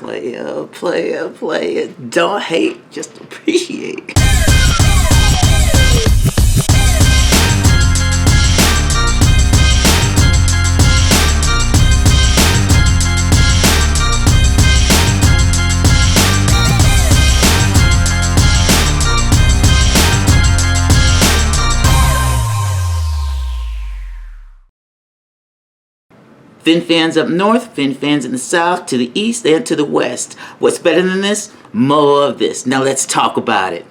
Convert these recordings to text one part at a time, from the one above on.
Player, player, player. Don't hate, just appreciate. Fin fans up north, Fin fans in the south, to the east, and to the west. What's better than this? More of this. Now let's talk about it.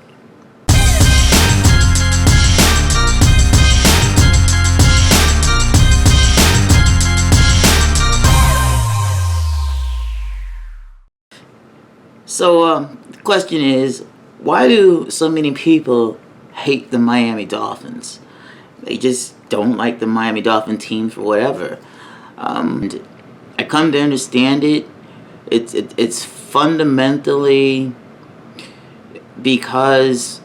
So, the question is, why do so many people hate the Miami Dolphins? They just don't like the Miami Dolphin team for whatever. I come to understand it. It's fundamentally because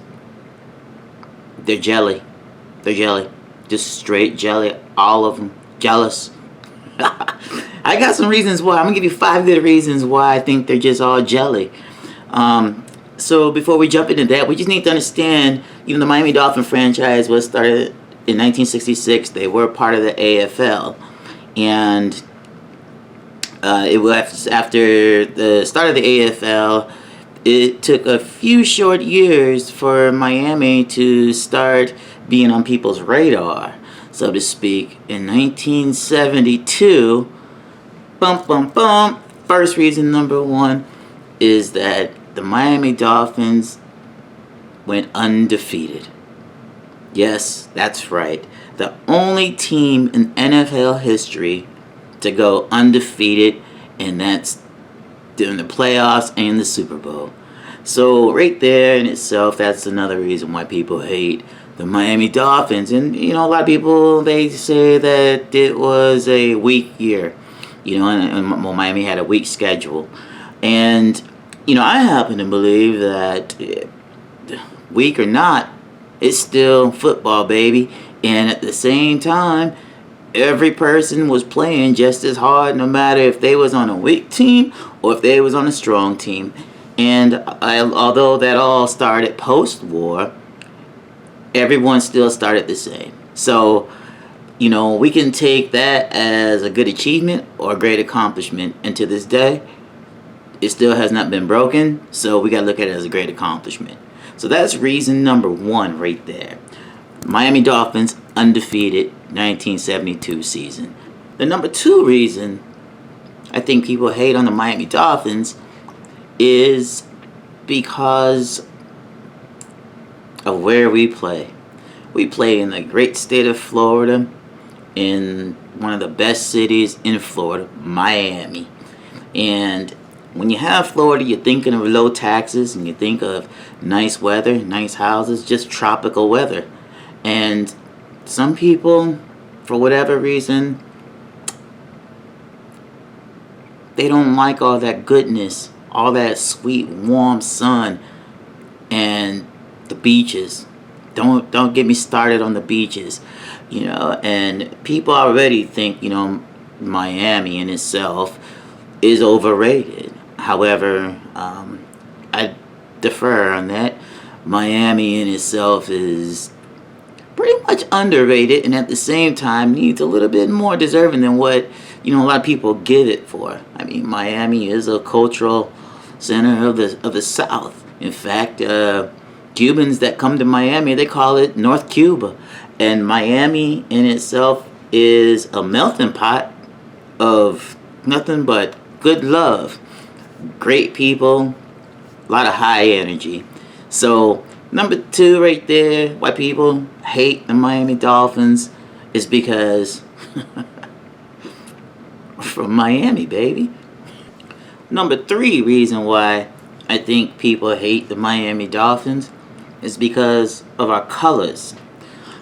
they're jelly. They're jelly. Just straight jelly. All of them. Jealous. I got some reasons why. I'm going to give you 5 good reasons why I think they're just all jelly. So before we jump into that, we just need to understand, even the Miami Dolphin franchise was started in 1966. They were part of the AFL. And it was after the start of the AFL, it took a few short years for Miami to start being on people's radar, so to speak. In 1972, first reason, number one, is that the Miami Dolphins went undefeated. Yes, that's right. The only team in NFL history to go undefeated, and that's during the playoffs and the Super Bowl. So right there in itself, that's another reason why people hate the Miami Dolphins. And, a lot of people, they say that it was a weak year, and Miami had a weak schedule. And, I happen to believe that weak or not, it's still football, baby. And at the same time, every person was playing just as hard, no matter if they was on a weak team or if they was on a strong team. And although that all started post-war, everyone still started the same. So, we can take that as a good achievement or a great accomplishment. And to this day, it still has not been broken. So we got to look at it as a great accomplishment. So that's reason number 1 right there. Miami Dolphins undefeated 1972 season. The number 2 reason I think people hate on the Miami Dolphins is because of where we play. We play in the great state of Florida, in one of the best cities in Florida, Miami. And when you have Florida, you're thinking of low taxes and you think of nice weather, nice houses, just tropical weather. And some people, for whatever reason, they don't like all that goodness, all that sweet, warm sun, and the beaches. Don't get me started on the beaches, And people already think, Miami in itself is overrated. However, I defer on that. Miami in itself is pretty much underrated, and at the same time needs a little bit more deserving than what a lot of people give it for. I mean, Miami is a cultural center of the South. In fact, Cubans that come to Miami, they call it North Cuba, and Miami in itself is a melting pot of nothing but good love, great people, a lot of high energy. So number 2 right there, why people hate the Miami Dolphins, is because from Miami, baby. Number 3 reason why I think people hate the Miami Dolphins is because of our colors.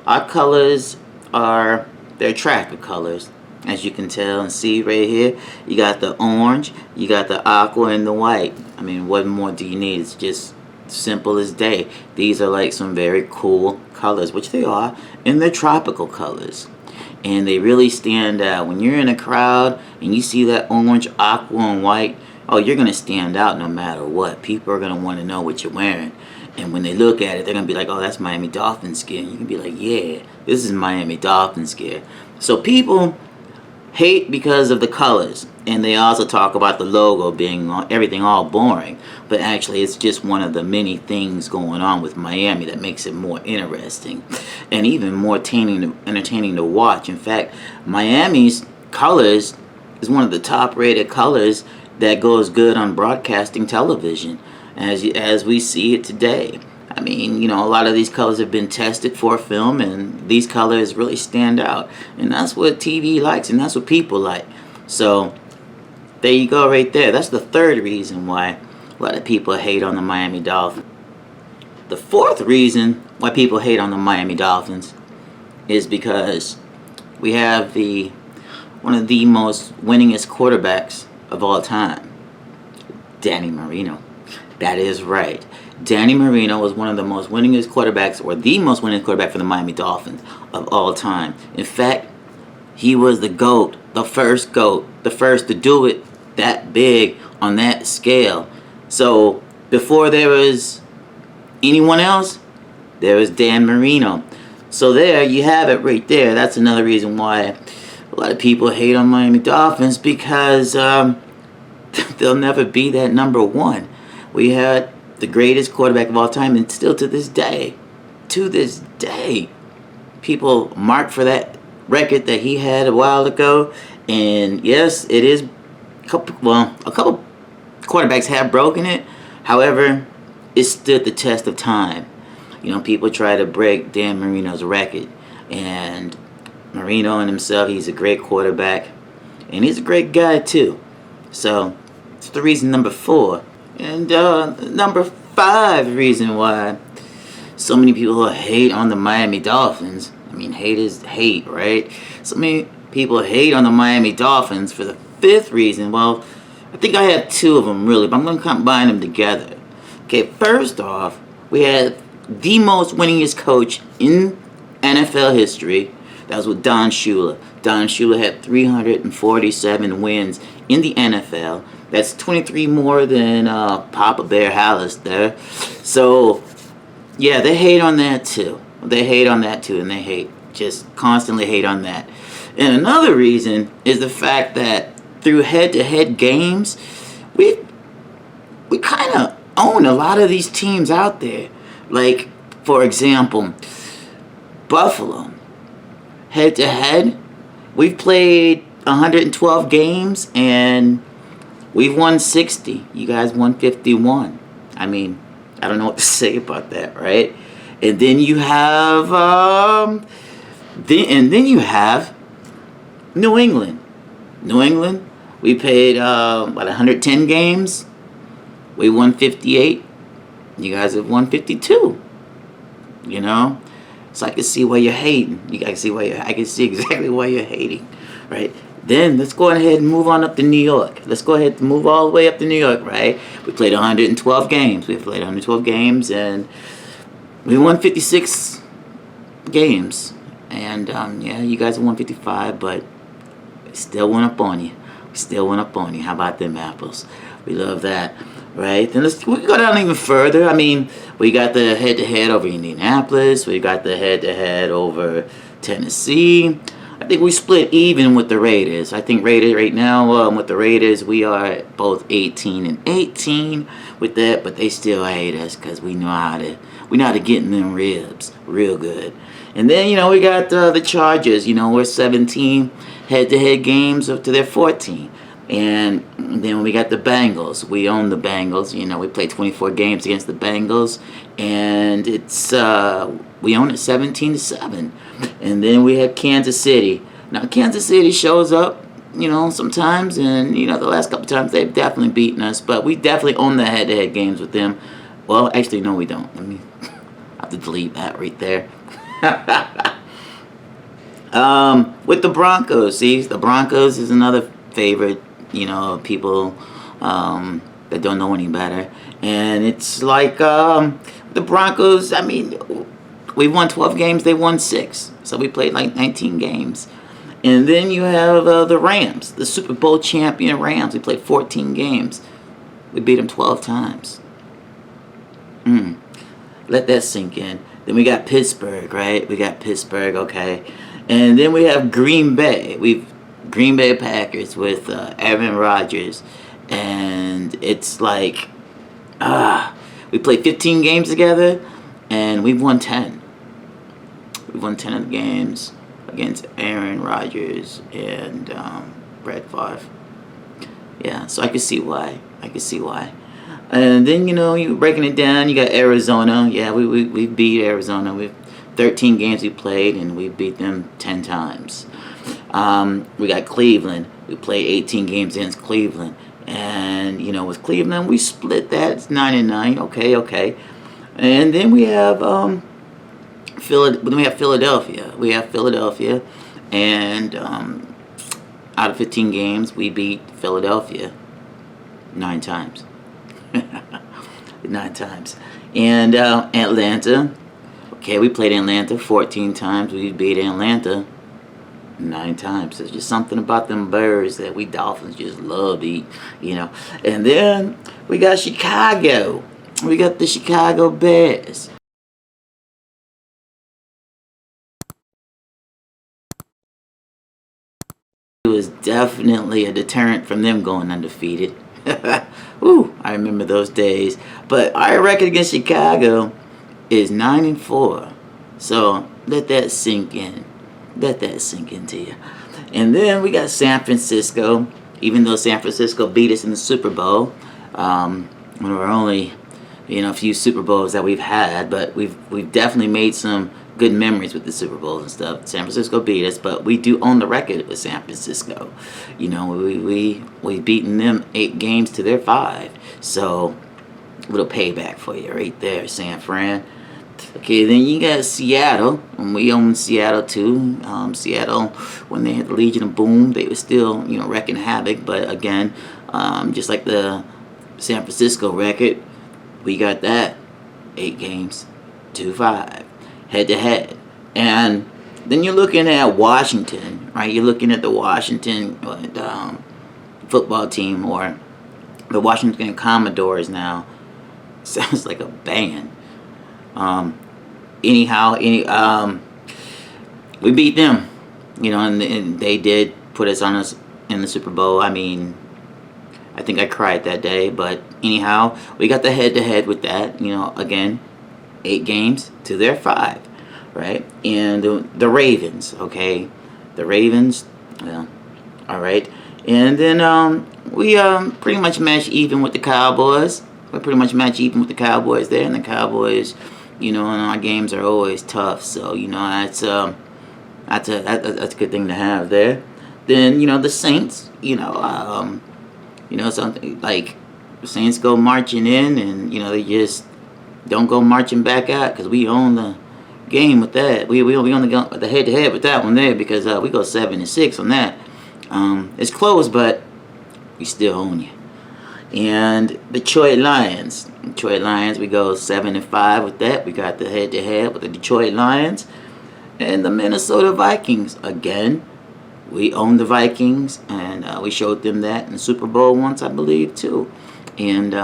Our colors they're attractive colors. As you can tell and see right here, you got the orange, you got the aqua, and the white. I mean, what more do you need? It's just simple as day. These are like some very cool colors, which they are, and they're tropical colors. And they really stand out. When you're in a crowd and you see that orange, aqua, and white, oh, you're going to stand out no matter what. People are going to want to know what you're wearing. And when they look at it, they're going to be like, oh, that's Miami Dolphins gear. And you can be like, yeah, this is Miami Dolphins gear. So people hate because of the colors. And they also talk about the logo being everything all boring. But actually, it's just one of the many things going on with Miami that makes it more interesting. And even more entertaining to watch. In fact, Miami's colors is one of the top rated colors that goes good on broadcasting television, as we see it today. I mean, you know, a lot of these colors have been tested for film, and these colors really stand out. And that's what TV likes, and that's what people like. So, there you go right there. That's the third reason why a lot of people hate on the Miami Dolphins. The fourth reason why people hate on the Miami Dolphins is because we have one of the most winningest quarterbacks of all time, Danny Marino. That is right. Danny Marino was one of the most winningest quarterbacks, or the most winning quarterback for the Miami Dolphins of all time. In fact, he was the GOAT, the first to do it that big on that scale. So before there was anyone else, there was Dan Marino. So there you have it right there. That's another reason why a lot of people hate on Miami Dolphins, because they'll never be that number one. We had the greatest quarterback of all time, and still to this day, people mark for that record that he had a while ago. And yes, it is a couple quarterbacks have broken it. However, it stood the test of time. You know, people try to break Dan Marino's record, and Marino in himself, he's a great quarterback, and he's a great guy too. So it's the reason number 4. And number 5 reason why so many people hate on the Miami Dolphins. I mean, hate is hate, right? So many people hate on the Miami Dolphins for the 5th reason. Well, I think I have 2 of them really, but I'm going to combine them together. Okay, first off, we had the most winningest coach in NFL history. That was with Don Shula. Don Shula had 347 wins in the NFL. That's 23 more than Papa Bear Hallis there. So, yeah, they hate on that too. And they just constantly hate on that. And another reason is the fact that through head-to-head games, we kind of own a lot of these teams out there. Like, for example, Buffalo. Head-to-head, we've played 112 games, and we've won 60. You guys won 51. I mean, I don't know what to say about that, right? And then you have, then you have New England. New England, we played 110 games. We won 58. You guys have won 52. You know, so I can see why you're hating. I can see exactly why you're hating, right? Then let's go ahead and move on up to New York. Let's go ahead and move all the way up to New York, right? We played 112 games. And we won 56 games. And yeah, you guys won 55, but we still went up on you. How about them apples? We love that, right? Then we can go down even further. I mean, we got the head-to-head over Indianapolis. We got the head-to-head over Tennessee. I think we split even with the Raiders. I think Raiders right now, with the Raiders, we are both 18-18 with that, but they still hate us because we know how to get in them ribs real good. And then, you know, we got the Chargers. You know, we're 17 head-to-head games up to their 14. And then we got the Bengals. We own the Bengals. You know, we played 24 games against the Bengals, and it's we own it 17-7. And then we have Kansas City. Now Kansas City shows up, you know, sometimes, and you know the last couple times they've definitely beaten us, but we definitely own the head-to-head games with them. Well, actually, no, we don't. Let me I have to delete that right there. With the Broncos, see, the Broncos is another favorite. You know, people that don't know any better. And it's like the Broncos, I mean, we won 12 games, they won 6. So we played like 19 games. And then you have the Rams, the Super Bowl champion Rams. We played 14 games. We beat them 12 times. Let that sink in. Then we got Pittsburgh, right? We got Pittsburgh, okay. And then we have Green Bay. Green Bay Packers with Aaron Rodgers. And it's like, we played 15 games together, and we've won 10. We've won 10 of the games against Aaron Rodgers and Brett Favre. Yeah, so I can see why. And then, you breaking it down, you got Arizona. Yeah, we beat Arizona. We've 13 games we played, and we beat them 10 times. We got Cleveland. We played 18 games against Cleveland. And, with Cleveland, we split that. It's 9-9. Okay. And then we have Philadelphia. And out of 15 games, we beat Philadelphia 9 times. 9 times. And Atlanta. Okay, we played Atlanta 14 times. We beat Atlanta 9 times. There's just something about them birds that we Dolphins just love to eat, And then we got Chicago. We got the Chicago Bears. It was definitely a deterrent from them going undefeated. Ooh, I remember those days. But our record against Chicago is 9-4. So let that sink in. Let that sink into you. And then we got San Francisco. Even though San Francisco beat us in the Super Bowl, one of our only, few Super Bowls that we've had, but we've definitely made some good memories with the Super Bowl and stuff. San Francisco beat us, but we do own the record with San Francisco. We've beaten them 8 games to their 5. So a little payback for you right there, San Fran. Okay, then you got Seattle, and we own Seattle too. Seattle, when they had the Legion of Boom, they were still, wrecking havoc. But again, just like the San Francisco record, we got that 8 games to 5, head-to-head. And then you're looking at Washington, right? You're looking at the Washington football team, or the Washington Commodores now. Sounds like a band. We beat them, and they did put us in the Super Bowl. I mean, I think I cried that day, but anyhow, we got the head-to-head with that. Again, 8 games to their 5, right? And the Ravens, okay, the Ravens, well, all right. And then we pretty much match even with the Cowboys. We pretty much match even with the Cowboys there, and the Cowboys, and our games are always tough. So that's a good thing to have there. Then the Saints, something like the Saints go marching in, and they just don't go marching back out, because we own the game with that. We only go the head-to-head with that one there, because we go 7-6 on that. It's close, but we still own you. And Detroit Lions, we go 7-5 with that. We got the head-to-head with the Detroit Lions. And the Minnesota Vikings, again, we own the Vikings, and we showed them that in the Super Bowl once, I believe, too. And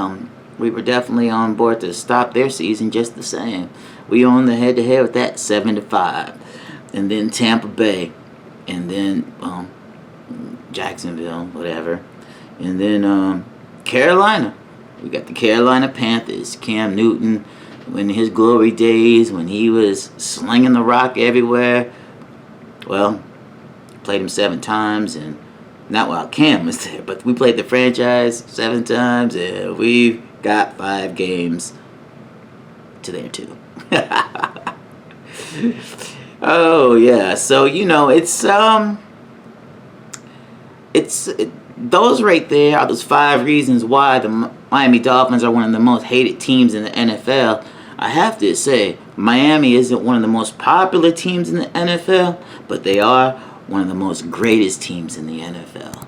we were definitely on board to stop their season just the same. We own the head-to-head with that 7-5. And then Tampa Bay, and then Jacksonville, whatever. And then Carolina. We got the Carolina Panthers. Cam Newton, in his glory days, when he was slinging the rock everywhere. Well, played him 7 times, and not while Cam was there, but we played the franchise 7 times, and we've got 5 games to their 2. Oh yeah, so those right there are those 5 reasons why the Miami Dolphins are one of the most hated teams in the NFL. I have to say, Miami isn't one of the most popular teams in the NFL, but they are one of the most greatest teams in the NFL.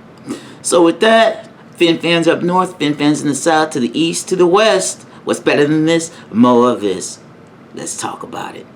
So with that, Fin fans up north, Fin fans in the south, to the east, to the west, what's better than this? More of this. Let's talk about it.